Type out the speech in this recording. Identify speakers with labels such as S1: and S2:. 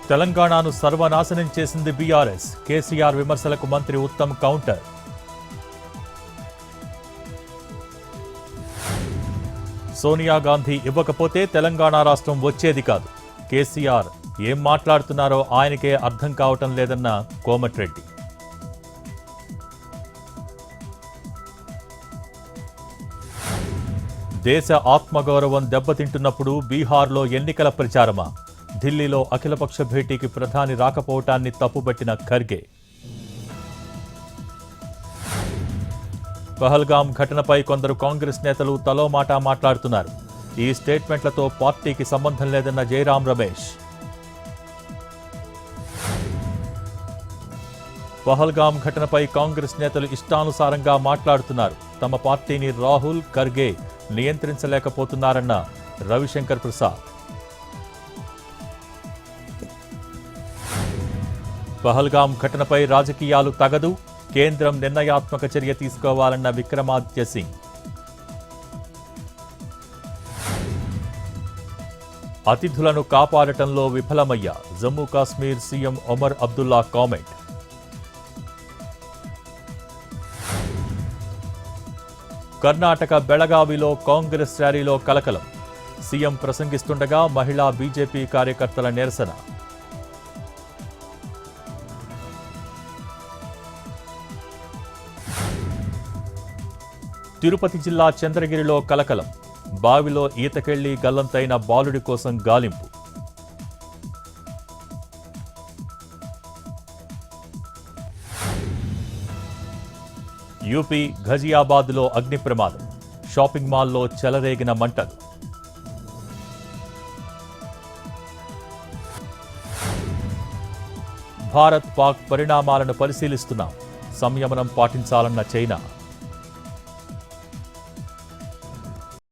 S1: తెలంగాణను సర్వనాశనం చేసింది బీఆర్ఎస్. కేసీఆర్ విమర్శలకు మంత్రి ఉత్తమ్ కౌంటర్. సోనియా గాంధీ ఇవ్వకపోతే తెలంగాణ రాష్ట్రం వచ్చేది కాదు. కేసీఆర్ ఏం మాట్లాడుతున్నారో ఆయనకే అర్థం కావటం లేదన్న కోమటిరెడ్డి. దేశ ఆత్మగౌరవం దెబ్బతింటున్నప్పుడు బీహార్లో ఎన్నికల ప్రచారమా? ఢిల్లీలో అఖిలపక్ష భేటీకి ప్రధాని రాకపోవటాన్ని తప్పుబట్టిన ఖర్గే. పహల్గాం ఘటనపై కొందరు కాంగ్రెస్ నేతలు తలో మాట మాట్లాడుతున్నారు. ఈ స్టేట్మెంట్లతో పార్టీకి సంబంధం లేదన్న జయరాం రమేష్. పహల్గాం ఘటనపై కాంగ్రెస్ నేతలు ఇష్టానుసారంగా మాట్లాడుతున్నారు. తమ పార్టీని రాహుల్, ఖర్గే నియంత్రించలేకపోతున్నారన్న రవిశంకర్ ప్రసాద్. పహల్గాం ఘటనపై రాజకీయాలు తగదు, కేంద్రం నిర్ణయాత్మక చర్య తీసుకోవాలన్న విక్రమాదిత్య సింగ్. అతిథులను కాపాడటంలో విఫలమయ్యా జమ్మూ కాశ్మీర్ సీఎం ఒమర్ అబ్దుల్లా కామెంట్. కర్ణాటక బెళగావిలో కాంగ్రెస్ ర్యాలీలో కలకలం. సీఎం ప్రసంగిస్తుండగా మహిళా బీజేపీ కార్యకర్తల నిరసన. తిరుపతి జిల్లా చంద్రగిరిలో కలకలం. బావిలో ఈతకెళ్లి గల్లంతైన బాలుడి కోసం గాలింపు. యూపీ ఘజియాబాద్లో అగ్ని ప్రమాదం. షాపింగ్ మాల్లో చెలరేగిన మంటలు. భారత్ పాక్ పరిణామాలను పరిశీలిస్తున్నాం. సంయమనం పాటించాలన్న చైనా.